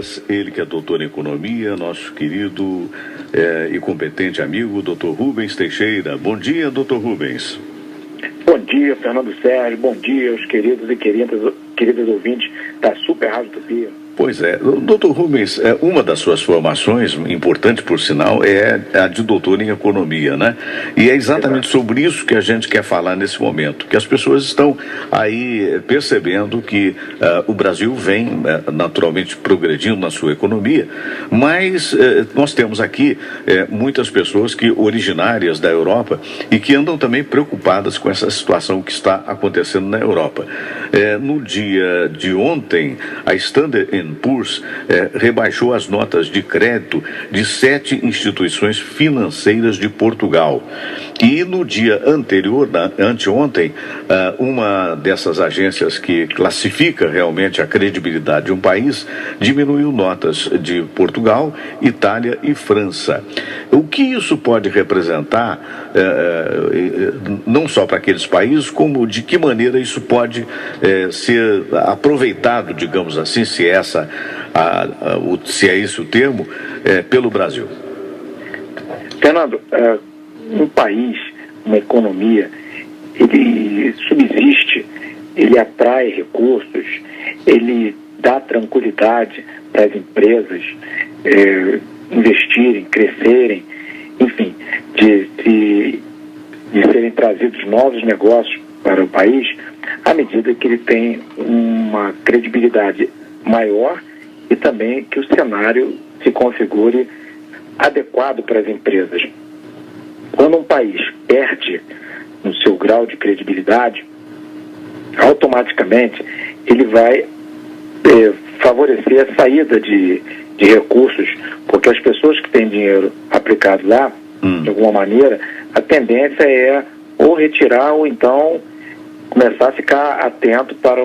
dias, ele que é doutor em economia, nosso querido e competente amigo, doutor Rubens Teixeira. Bom dia, doutor Rubens. Bom dia, Fernando Sérgio. Bom dia aos queridos e queridas ouvintes da Super Rádio Tupi. Pois é, doutor Rubens, uma das suas formações, importante por sinal, é a de doutor em economia, né? E é exatamente sobre isso que a gente quer falar nesse momento, que as pessoas estão aí percebendo que o Brasil vem naturalmente progredindo na sua economia, mas nós temos aqui muitas pessoas que originárias da Europa e que andam também preocupadas com essa situação que está acontecendo na Europa. No dia de ontem, a Standard & Poor's rebaixou as notas de crédito de 7 instituições financeiras de Portugal. E no dia anterior, anteontem, uma dessas agências que classifica realmente a credibilidade de um país diminuiu notas de Portugal, Itália e França. O que isso pode representar, não só para aqueles países, como de que maneira isso pode ser aproveitado, digamos assim, se é esse o termo, pelo Brasil? Fernando, um país, uma economia, ele subsiste, ele atrai recursos, ele dá tranquilidade para as empresas investirem, crescerem, enfim, de serem trazidos novos negócios para o país, à medida que ele tem uma credibilidade maior e também que o cenário se configure adequado para as empresas. Quando um país perde no seu grau de credibilidade, automaticamente ele vai favorecer a saída de recursos, porque as pessoas que têm dinheiro aplicado lá, de alguma maneira, a tendência é ou retirar ou então começar a ficar atento para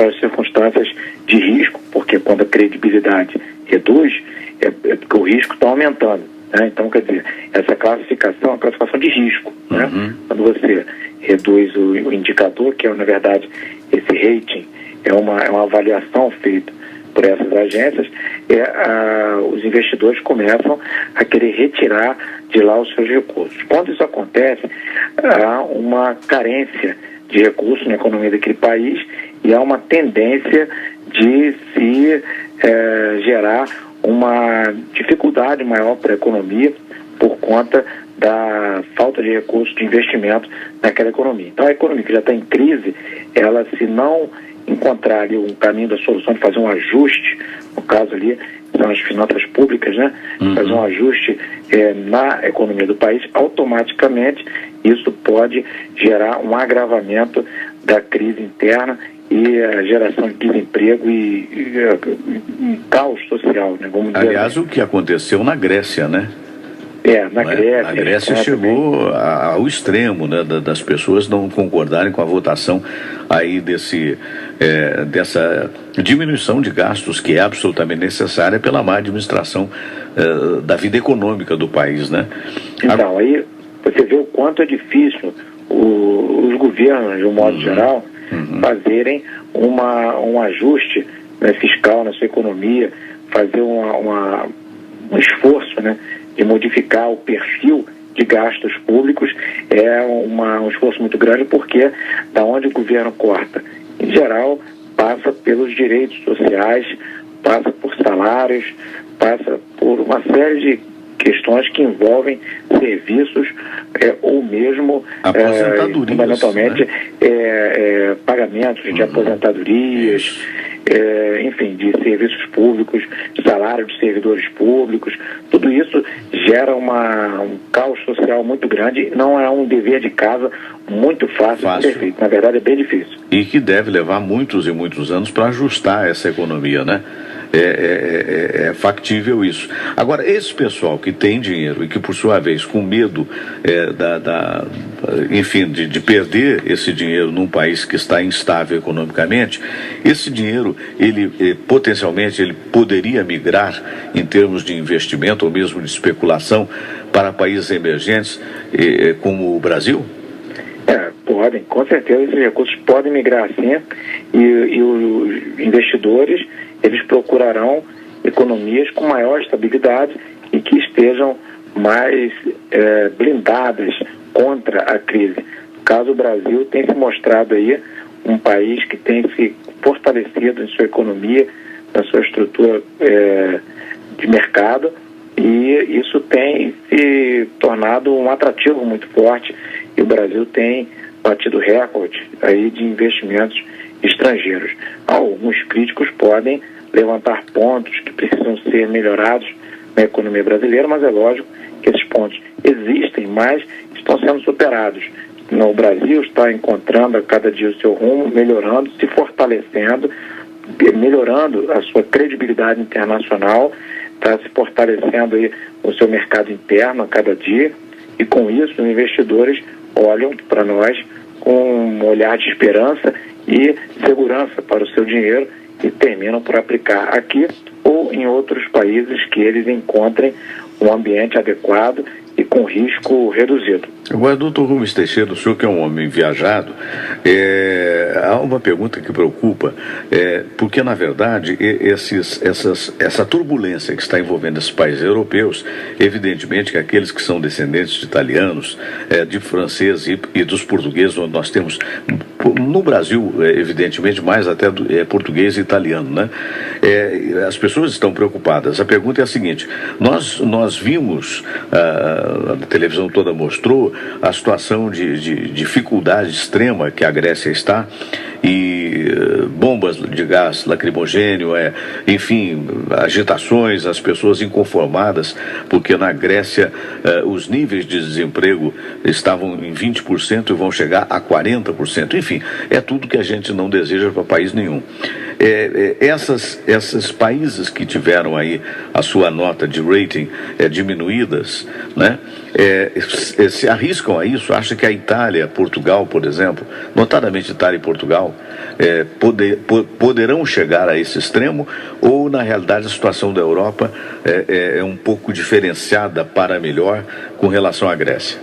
as circunstâncias de risco, porque quando a credibilidade reduz, é porque o risco está aumentando, né? Então, quer dizer, essa classificação é uma classificação de risco, né? Quando você reduz o indicador, que é, na verdade, esse rating, é uma avaliação feita por essas agências, os investidores começam a querer retirar de lá os seus recursos. Quando isso acontece, há uma carência de recursos na economia daquele país e há uma tendência de se gerar uma dificuldade maior para a economia por conta da falta de recursos de investimento naquela economia. Então, a economia que já está em crise, ela, se não encontrar ali um caminho da solução de fazer um ajuste, no caso ali são as finanças públicas, né? Fazer um ajuste na economia do país, automaticamente isso pode gerar um agravamento da crise interna e a geração de desemprego e caos social, né? Vamos dizer. Aliás, o que aconteceu na Grécia, né? Na Grécia. A Grécia chegou ao extremo, né, das pessoas não concordarem com a votação aí dessa diminuição de gastos que é absolutamente necessária pela má administração da vida econômica do país, né? Então, aí você vê o quanto é difícil os governos, de um modo geral, fazerem um ajuste, né, fiscal na sua economia, fazer um esforço, né, de modificar o perfil de gastos públicos. É um esforço muito grande, porque da onde o governo corta, em geral, passa pelos direitos sociais, passa por salários, passa por uma série de questões que envolvem serviços ou mesmo fundamentalmente, né? Pagamentos de aposentadorias, enfim, de serviços públicos, de salário de servidores públicos. Tudo isso gera um caos social muito grande. Não é um dever de casa muito fácil de ser feito. Na verdade, é bem difícil. E que deve levar muitos e muitos anos para ajustar essa economia, né? É factível isso. Agora, esse pessoal que tem dinheiro e que, por sua vez, com medo enfim, de perder esse dinheiro num país que está instável economicamente, esse dinheiro, potencialmente, ele poderia migrar em termos de investimento ou mesmo de especulação para países emergentes como o Brasil? Podem, com certeza esses recursos podem migrar sim, e os investidores, eles procurarão economias com maior estabilidade e que estejam mais blindadas contra a crise. No caso, o Brasil tem se mostrado aí um país que tem se fortalecido em sua economia, na sua estrutura de mercado, e isso tem se tornado um atrativo muito forte, e o Brasil tem batido recorde aí de investimentos estrangeiros. Alguns críticos podem levantar pontos que precisam ser melhorados na economia brasileira, mas é lógico que esses pontos existem, mas estão sendo superados. O Brasil está encontrando a cada dia o seu rumo, melhorando, se fortalecendo, melhorando a sua credibilidade internacional, está se fortalecendo aí o seu mercado interno a cada dia, e com isso os investidores olham para nós com um olhar de esperança e segurança para o seu dinheiro e terminam por aplicar aqui ou em outros países que eles encontrem um ambiente adequado e com risco reduzido. Agora, doutor Rubens Teixeira, o senhor que é um homem viajado, há uma pergunta que preocupa, porque, na verdade, essa turbulência que está envolvendo esses países europeus, evidentemente que aqueles que são descendentes de italianos, de franceses e dos portugueses, onde nós temos, no Brasil, evidentemente, mais até português e italiano, né? As pessoas estão preocupadas. A pergunta é a seguinte: nós vimos, a televisão toda mostrou a situação de dificuldade extrema que a Grécia está, e bombas de gás lacrimogênio, enfim, agitações, as pessoas inconformadas, porque na Grécia os níveis de desemprego estavam em 20% e vão chegar a 40%. Enfim, é tudo que a gente não deseja para país nenhum. Esses países que tiveram aí a sua nota de rating diminuídas, né, se arriscam a isso? Acha que a Itália, Portugal, por exemplo, notadamente Itália e Portugal, poderão chegar a esse extremo, ou na realidade a situação da Europa é um pouco diferenciada para melhor com relação à Grécia?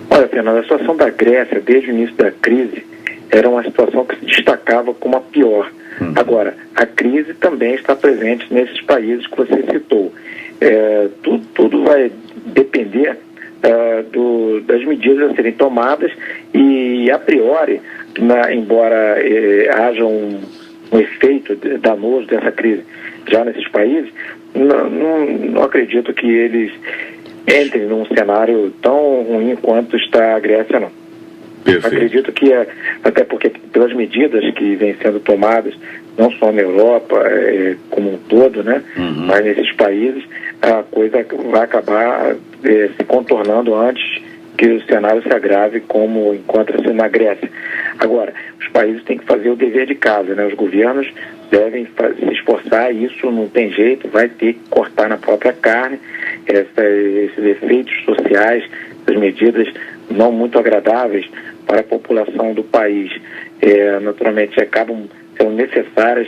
Olha, Fernando, a situação da Grécia desde o início da crise era uma situação que se destacava como a pior. Agora, a crise também está presente nesses países que você citou. Tudo vai depender das medidas a serem tomadas e, a priori, embora haja um efeito danoso dessa crise já nesses países, não acredito que eles entrem num cenário tão ruim quanto está a Grécia, não. Perfeito. Acredito que, até porque pelas medidas que vêm sendo tomadas, não só na Europa, como um todo, né? Mas nesses países, a coisa vai acabar se contornando antes que o cenário se agrave como encontra-se na Grécia. Agora, os países têm que fazer o dever de casa, né? Os governos devem se esforçar, e isso não tem jeito, vai ter que cortar na própria carne esses efeitos sociais, essas medidas não muito agradáveis para a população do país. Naturalmente acabam sendo necessárias,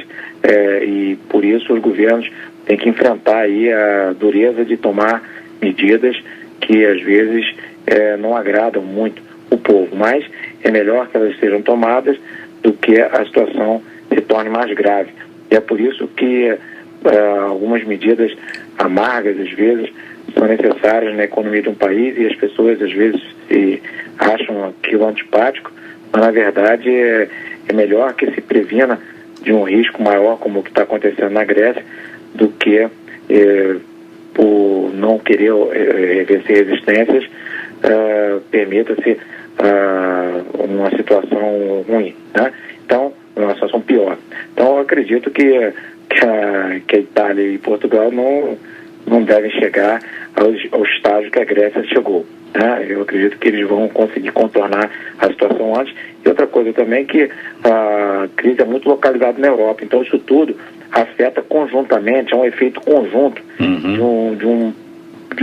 e por isso os governos têm que enfrentar aí a dureza de tomar medidas que às vezes não agradam muito o povo, mas é melhor que elas sejam tomadas do que a situação se torne mais grave. E é por isso que algumas medidas amargas, às vezes, são necessárias na economia de um país, e as pessoas, às vezes, acham aquilo antipático, mas, na verdade, é melhor que se previna de um risco maior, como o que está acontecendo na Grécia, do que, por não querer vencer resistências, permita-se uma situação ruim, né? Então, uma situação pior. Então, eu acredito que a Itália e Portugal não devem chegar ao estágio que a Grécia chegou, né? Eu acredito que eles vão conseguir contornar a situação antes. E outra coisa também, que a crise é muito localizada na Europa, então isso tudo afeta conjuntamente, é um efeito conjunto de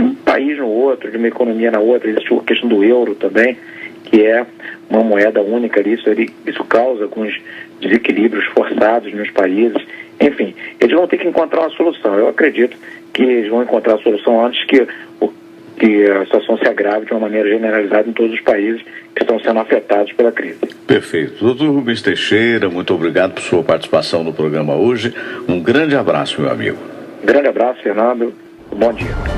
um país no outro, de uma economia na outra. Existe a questão do euro também, que é uma moeda única ali, isso causa alguns desequilíbrios forçados nos países. Enfim, eles vão ter que encontrar uma solução. Eu acredito que eles vão encontrar a solução antes que que a situação se agrave de uma maneira generalizada em todos os países que estão sendo afetados pela crise. Perfeito. Doutor Rubens Teixeira, muito obrigado por sua participação no programa hoje. Um grande abraço, meu amigo. Grande abraço, Fernando. Bom dia.